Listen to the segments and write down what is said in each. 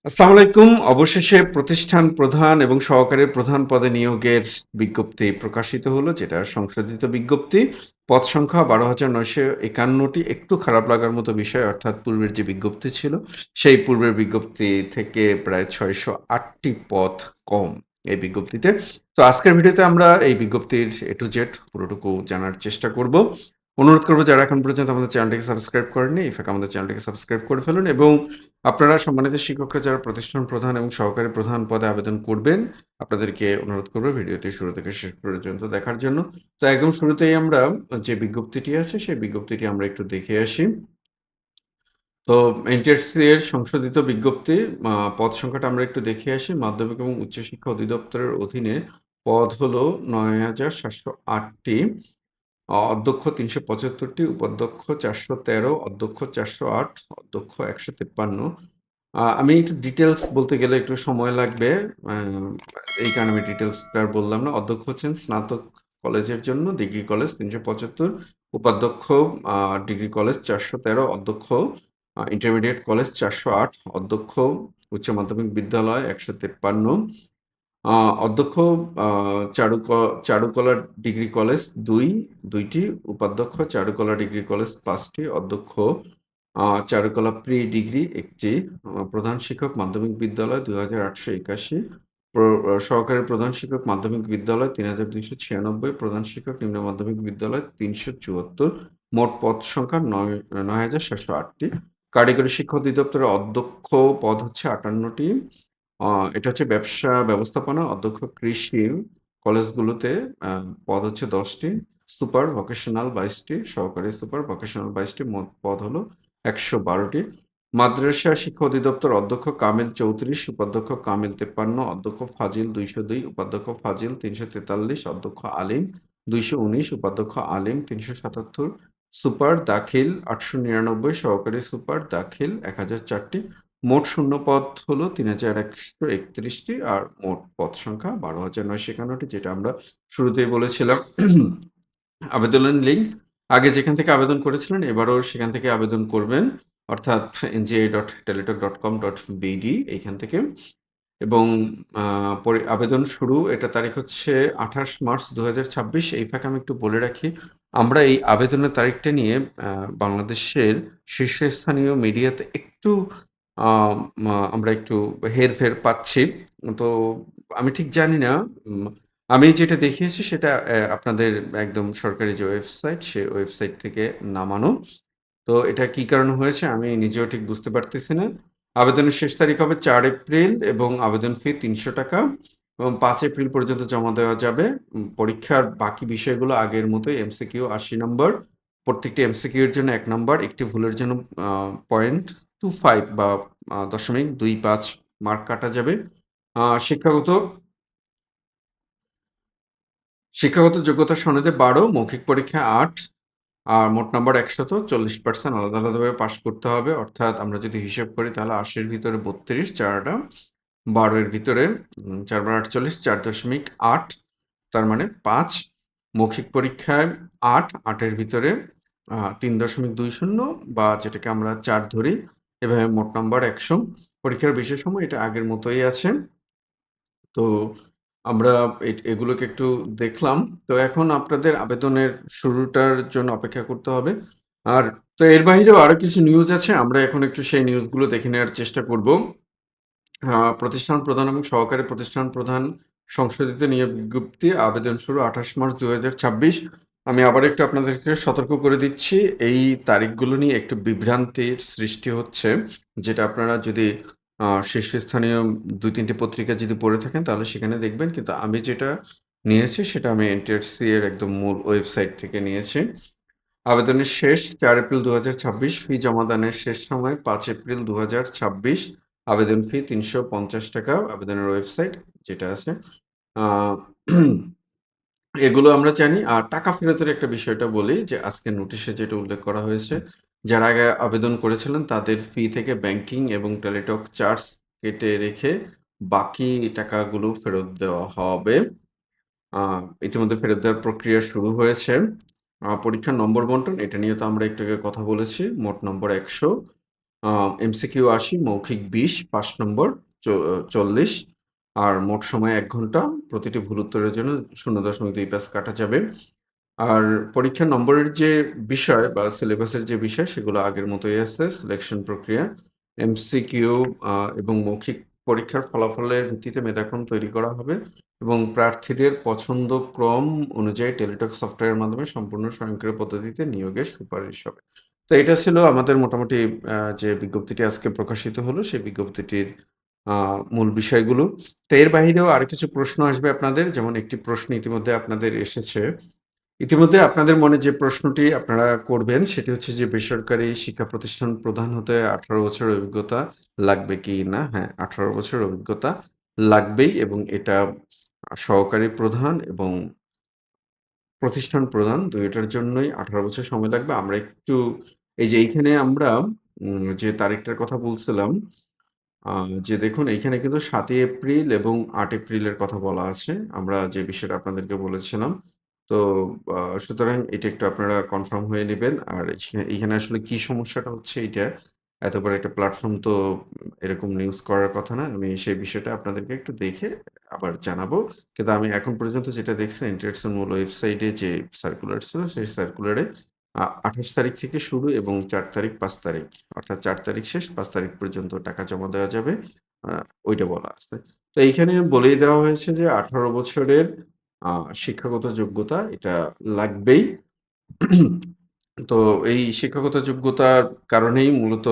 আসসালামু আলাইকুম। অবশেষে প্রতিষ্ঠান প্রধান এবং সহকারী প্রধান পদে নিয়োগের বিজ্ঞপ্তি প্রকাশিত হলো, যেটা সংশোধিত বিজ্ঞপ্তি। পদ সংখ্যা ১২,৯৫১টি। একটু খারাপ লাগার মতো বিষয়, অর্থাৎ পূর্বের যে বিজ্ঞপ্তি ছিল, সেই পূর্বের বিজ্ঞপ্তি থেকে প্রায় ৬০৮টি পদ কম এই বিজ্ঞপ্তিতে। তো আজকের ভিডিওতে আমরা এই বিজ্ঞপ্তির A to Z পুরোটুকু জানার চেষ্টা করব। অনুরোধ করব, যারা এখন পর্যন্ত আমাদের চ্যানেলটিকে সাবস্ক্রাইব করেননি, এই ফাঁকে আমাদের চ্যানেলটিকে সাবস্ক্রাইব করে ফেলুন। এবং আপনারা সম্মানিত শিক্ষকরা যারা প্রতিষ্ঠান প্রধান এবং সহকারী প্রধান পদে আবেদন করবেন, আপনাদেরকে অনুরোধ করব ভিডিওটি শুরু থেকে শেষ পর্যন্ত দেখার জন্য। তো একদম শুরুতেই আমরা যে বিজ্ঞপ্তিটি আছে সেই বিজ্ঞপ্তিটি আমরা একটু দেখে আসি। তো এনটিআরসি এর সংশোধিত বিজ্ঞপ্তি, পদ সংখ্যাটা আমরা একটু দেখে আসি। মাধ্যমিক এবং উচ্চশিক্ষা অধিদপ্তরের অধীনে পদ হলো ৯,৭০৮টি। অধ্যক্ষ ৩৭৫টি, উপাধ্যক্ষ ৪১৩, অধ্যক্ষ ৪০৮, অধ্যক্ষ ১৫৩। আমি একটু ডিটেলস বলতে গেলে একটু সময় লাগবে। আ এই কারণে আমি ডিটেলসটা আর বললাম না। অধ্যক্ষ হচ্ছেন স্নাতক কলেজের জন্য ডিগ্রি কলেজ ৩৭৫, উপাধ্যক্ষ আ ডিগ্রি কলেজ ৪১৩, অধ্যক্ষ ইন্টারমিডিয়েট কলেজ ৪০৮, অধ্যক্ষ উচ্চ মাধ্যমিক বিদ্যালয় ১৫৩। আ অধ্যক্ষ আ চারুক চারুকলা ডিগ্রি কলেজ ২টি, উপাধ্যক্ষ চারুকলা ডিগ্রি কলেজ ৫টি, অধ্যক্ষ চারুকলা প্রি ডিগ্রি ১টি, প্রধান শিক্ষক মাধ্যমিক বিদ্যালয় ২,৮৮১, সহকারী প্রধান শিক্ষক মাধ্যমিক বিদ্যালয় ৩,২৯৬, প্রধান শিক্ষক নিম্ন মাধ্যমিক বিদ্যালয় ৩৭৪। মোট পদ সংখ্যা ৯,৭০৮টি। কারিগরি শিক্ষা অধিদপ্তরের অধ্যক্ষ পদ হচ্ছে ৫৮টি। আ এটা হচ্ছে ব্যবসা ব্যবস্থাপনা, অধ্যক্ষ কৃষি কলেজগুলোতে আ পদ হচ্ছে ১০টি, সুপার ভোকেশনাল ২২টি, সহকারী সুপার ভোকেশনাল ২২টি, মোট পদ হলো ১১২টি। মাদ্রাসা শিক্ষা অধিদপ্তর অধ্যক্ষ কামিল ৩৪, উপাধ্যক্ষ কামিল ৫৩, অধ্যক্ষ ফাজিল ২০২, উপাধ্যক্ষ ফাজিল ৩৪৩, অধ্যক্ষ আলিম ২১৯, উপাধ্যক্ষ আলিম ৩৭৭, সুপার দাখিল ৮৯৯, সহকারী সুপার দাখিল ১০০৪টি। মোট শূন্য পদ হলো ৩,১৩১টি, আর মোট পদ সংখ্যা ১২,৯৫১টি, যেটা আমরা শুরুতেই বলেছিলাম। আবেদনের লিঙ্ক আগে যেখান থেকে আবেদন করেছিলেন এবারও সেখান থেকে আবেদন করবেন, অর্থাৎ nja.teletalk.com.bd এইখান থেকে। এবং আবেদন শুরু, এটা তারিখ হচ্ছে ২৮ মার্চ ২০২৬। এই ফাঁকে আমি একটু বলে রাখি, আমরা এই আবেদনের তারিখটা নিয়ে বাংলাদেশের শীর্ষস্থানীয় মিডিয়াতে একটু আমরা একটু হেরফের পাচ্ছি। তো আমি ঠিক জানি না। আমি যেটা দেখিয়েছি সেটা আপনাদের একদম সরকারি যে ওয়েবসাইট, সে ওয়েবসাইট থেকে নামানো। তো এটা কি কারণে হয়েছে আমি নিজেও ঠিক বুঝতে পারতেছি না। আবেদনের শেষ তারিখ হবে ৪ এপ্রিল এবং আবেদন ফি ৳৩০০ এবং ৫ এপ্রিল পর্যন্ত জমা দেওয়া যাবে। পরীক্ষার বাকি বিষয়গুলো আগের মতোই, এমসিকিউ ৮০ নম্বর। প্রত্যেকটি এমসিকিউ এর জন্য ১ নাম্বার, একটি ভুলের জন্য 0.25 বা 0.25 মার্ক কাটা যাবে। আ শিক্ষাগত শিক্ষাগত যোগ্যতা সনদে ১২, মৌখিক পরীক্ষায় ৮, আর মোট নাম্বার ১০০, ৪০% আলাদা, আলাদাভাবে পাস করতে হবে। অর্থাৎ আমরা যদি হিসেব করি তাহলে ৮০ এর ভিতরে ৩২, ৪টা, ১২ এর ভিতরে ৪ বার ৪৮, ৪.৮, তার মানে ৫। মৌখিক পরীক্ষায় ৮, ৮ এর ভিতরে ৩.২০ বা যেটাকে আমরা ৪ ধরি। এভাবে মোট নাম্বার ১০০। পরীক্ষার বিশেষ সময় এটা আগের মতোই আছে। তো আমরা এগুলোকে একটু দেখলাম। তো এখন আপনাদের আবেদনের শুরুটার জন্য অপেক্ষা করতে হবে। আর তো এর বাহিরেও আরো কিছু নিউজ আছে। আমরা এখন একটু সেই নিউজগুলো দেখে নেওয়ার চেষ্টা করব। প্রতিষ্ঠান প্রধান এবং সহকারী প্রতিষ্ঠান প্রধান সংশোধিত নিয়োগ বিজ্ঞপ্তি, আবেদন শুরু ২৮ মার্চ ২০২৬। আমি আবার একটু আপনাদেরকে সতর্ক করে দিচ্ছি, এই তারিখগুলো নিয়ে একটু বিভ্রান্তির সৃষ্টি হচ্ছে। যেটা আপনারা যদি শীর্ষস্থানীয় ২-৩ টি পত্রিকা যদি পড়ে থাকেন তাহলে সেখানে দেখবেন। কিন্তু আমি যেটা নিয়েছি সেটা আমি এনটিআরসি এর একদম মূল ওয়েবসাইট থেকে নিয়েছি। আবেদনের শেষ ৪ এপ্রিল ২০২৬, ফি জমাদানের শেষ সময় ৫ এপ্রিল ২০২৬। আবেদন ফি ৳৩৫০, আবেদনের ওয়েবসাইট যেটা আছে। আ এগুলো আমরা জানি। আর টাকা ফেরতের একটা বিষয়টা বলি, যে আজকের নোটিশে যেটা উল্লেখ করা হয়েছে, যারা আগে আবেদন করেছিলেন তাদের ফি থেকে ব্যাংকিং এবং টেলিটক চার্জ কেটে রেখে বাকি টাকাগুলো ফেরত দেওয়া হবে। আ ইতিমধ্যে ফেরত দেওয়ার প্রক্রিয়া শুরু হয়েছে। পরীক্ষার নম্বর বন্টন, এটা নিয়ে তো আমরা একটু আগে কথা বলেছি। মোট নম্বর ১০০। এমসিকিউ ৮০, মৌখিক ২০, পাস নম্বর ৪০ আর মোট সময় ১ ঘন্টা। প্রতিটি ভুল উত্তরের জন্য ০.২৫ কাটা যাবে। আর পরীক্ষার নম্বরের যে বিষয় বা সিলেবাসের যে বিষয় সেগুলো আগের মতোই আছে। সিলেকশন প্রক্রিয়া, এমসিকিউ এবং মৌখিক পরীক্ষার ফলাফলের ভিত্তিতে মেধাক্রম তৈরি করা হবে এবং প্রার্থীদের পছন্দ ক্রম অনুযায়ী টেলিটক সফটওয়্যারের মাধ্যমে সম্পূর্ণ স্বয়ংক্রিয় পদ্ধতিতে নিয়োগের সুপারিশ হবে। তো এটা ছিল আমাদের মোটামুটি যে বিজ্ঞপ্তিটি আজকে প্রকাশিত হলো সেই বিজ্ঞপ্তিটির মূল বিষয়গুলো। তো এর বাহিরেও আরো কিছু প্রশ্ন আসবে আপনাদের। যেমন একটি প্রশ্ন ইতিমধ্যে আপনাদের এসেছে। ইতিমধ্যে আপনাদের মনে যে প্রশ্নটি আপনারা করবেন সেটি হচ্ছে যে বেসরকারি শিক্ষা প্রতিষ্ঠান প্রধান হতে ১৮ বছরের অভিজ্ঞতা লাগবে কি না? হ্যাঁ, ১৮ বছরের অভিজ্ঞতা লাগবেই এবং এটা সহকারী প্রধান এবং প্রতিষ্ঠান প্রধান ২ টার জন্যই ১৮ বছর সময় লাগবে। আমরা একটু এই যে এইখানে আমরা যে তারিখটার কথা বলছিলাম, আ যে দেখুন এইখানে কিন্তু ৭ই এপ্রিল এবং ৮ এপ্রিলের কথা বলা আছে। আমরা যে বিষয়টা আপনাদেরকে বলেছিলাম। তো আ সুতরাং এটা একটু আপনারা কনফার্ম হয়ে নিবেন। আর এইখানে আসলে কি সমস্যাটা হচ্ছে এইটা, এত বড় একটা প্ল্যাটফর্ম তো এরকম নিউজ করার কথা না। আমি সেই বিষয়টা আপনাদেরকে একটু দেখে আবার জানাবো। কিন্তু আমি এখন পর্যন্ত যেটা দেখছি ইন্টারেক্সন মূল ওয়েবসাইটে যে সার্কুলার ছিল সেই সার্কুলারে ২৮ তারিখ থেকে শুরু এবং ৪ তারিখ, ৫ তারিখ অর্থাৎ ৪ তারিখ শেষ, ৫ তারিখ পর্যন্ত টাকা জমা দেওয়া যাবে। আ ওইটা বলা আছে। তো এইখানে বলেই দেওয়া হয়েছে যে ১৮ বছরের আ শিক্ষাগত যোগ্যতা এটা লাগবেই। তো এই শিক্ষাগত যোগ্যতার কারণেই মূলত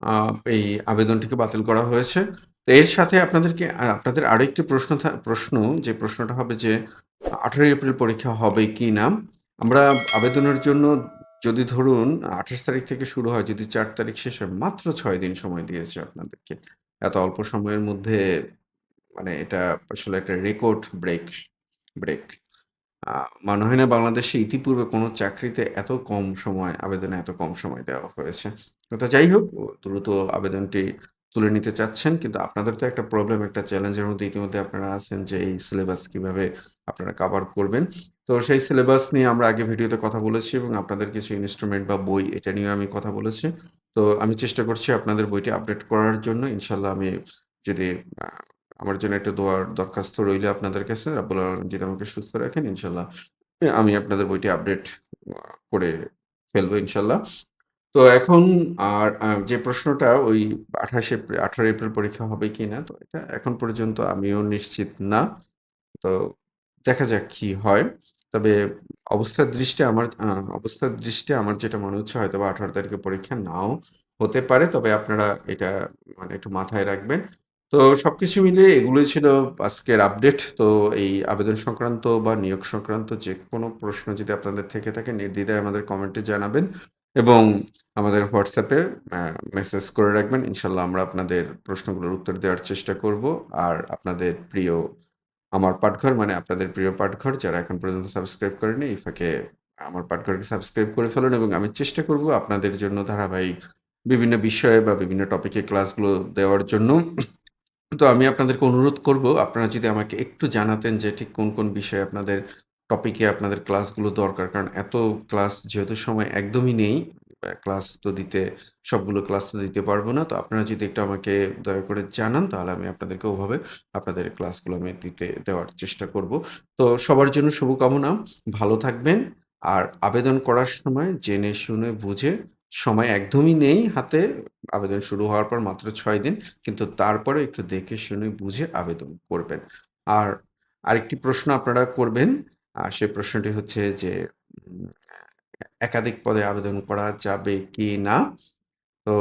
আ এই আবেদনটিকে বাতিল করা হয়েছে। তো এর সাথে আপনাদেরকে আপনাদের আরো একটি প্রশ্ন যে প্রশ্নটা হবে যে ১৮ এপ্রিল পরীক্ষা হবে কিনা? আমরা আবেদনের জন্য যদি ধরুন ২৮ তারিখ থেকে শুরু হয়, যদি ৪ তারিখ শেষ হয়, মাত্র ৬ দিন সময় দিয়েছে আপনাদেরকে। এত অল্প সময়ের মধ্যে মানে এটা আসলে একটা রেকর্ড ব্রেক। আ মনে হয় না বাংলাদেশে ইতিপূর্বে কোনো চাকরিতে এত কম সময় আবেদনে এত কম সময় দেওয়া হয়েছে। তো যাই হোক দ্রুত আবেদনটি তুলে নিতে চাচ্ছেন। কিন্তু আপনাদের তো একটা প্রবলেম, একটা চ্যালেঞ্জের মধ্যে ইতিমধ্যে আপনারা আছেন যে এই সিলেবাস কিভাবে আপনারা কভার করবেন। তো সেই সিলেবাস নিয়ে আমরা আগে ভিডিওতে কথা বলেছি এবং আপনাদের কিছু ইনস্ট্রুমেন্ট বা বই এটা নিয়েও আমি কথা বলেছি। তো আমি চেষ্টা করছি আপনাদের বইটি আপডেট করার জন্য। ইনশাআল্লাহ আমি যদি আ আমার জন্য একটা দোয়ার দরখাস্ত রইলো আপনাদের কাছে। রাব্বুল আলামিন যদি আমাকে সুস্থ রাখেন ইনশাআল্লাহ আমি আপনাদের বইটি আপডেট করে ফেলবো ইনশাআল্লাহ। তো এখন আর যে প্রশ্নটা ওই ১৮ এপ্রিল পরীক্ষা হবে কিনা? তো এটা এখন পর্যন্ত আমিও নিশ্চিত না। তো দেখা যাক কি হয়। তবে অবস্থার দৃষ্টে আমার অবস্থার দৃষ্টে আমার যেটা মনে হচ্ছে হয়তোবা ১৮ তারিখে পরীক্ষা নাও হতে পারে। তবে আপনারা এটা মানে একটু মাথায় রাখবেন। তো সবকিছু মিলিয়ে এগুলোই ছিল আজকের আপডেট। তো এই আবেদন সংক্রান্ত বা নিয়োগ সংক্রান্ত যেকোনো প্রশ্ন যদি আপনাদের থেকে থাকে নির্দ্বিধায় আমাদের কমেন্টে জানাবেন এবং আমাদের WhatsApp এ আ মেসেজ করে রাখবেন। ইনশাআল্লাহ আমরা আপনাদের প্রশ্নগুলোর উত্তর দেওয়ার চেষ্টা করব। আর আপনাদের প্রিয় আমার পাঠঘর মানে আপনাদের প্রিয় পাঠঘর যারা এখন পর্যন্ত সাবস্ক্রাইব করেনি এই ফাঁকে আমার পাঠঘরকে সাবস্ক্রাইব করে ফেলুন এবং আমি চেষ্টা করব আপনাদের জন্য ধারাবাহিক বিভিন্ন বিষয়ে বা বিভিন্ন টপিকে ক্লাসগুলো দেওয়ার জন্য। তো আমি আপনাদেরকে অনুরোধ করব আপনারা যদি আমাকে একটু জানাতেন যে ঠিক কোন বিষয়ে আপনাদের টপিকে আপনাদের ক্লাসগুলো দরকার। কারণ এত ক্লাস যেহেতু সময় একদমই নেই, ক্লাস তো দিতে সবগুলো ক্লাস তো দিতে পারব না। তো আপনারা যদি একটু আমাকে দয়া করে জানান তাহলে আমি আপনাদেরকে ওভাবে আপনাদের ক্লাসগুলো আমি দেওয়ার চেষ্টা করব। তো সবার জন্য শুভকামনা। ভালো থাকবেন। আর আবেদন করার সময় জেনে শুনে বুঝে সময় একদমই নেই হাতে। আবেদন শুরু হওয়ার পর মাত্র ৬ দিন। কিন্তু তারপরেও একটু দেখে শুনে বুঝে আবেদন করবেন। আর আরেকটি প্রশ্ন আপনারা করবেন। সে প্রশ্নটি হচ্ছে যে উম একাধিক পদে আবেদন করা যাবে কিনা? তো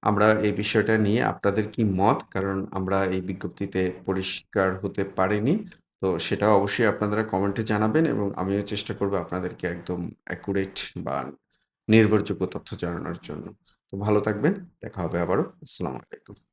আমরা এই বিষয়টা নিয়ে আপনাদের কি মত? কারণ আমরা এই বিজ্ঞপ্তিতে পরিষ্কার হতে পারিনি। তো সেটাও অবশ্যই আপনারা কমেন্টে জানাবেন এবং আমিও চেষ্টা করব আপনাদেরকে একদম অ্যাকুরেট বা নির্ভরযোগ্য তথ্য জানানোর জন্য। তো ভালো থাকবেন। দেখা হবে আবারও। আসসালামু আলাইকুম।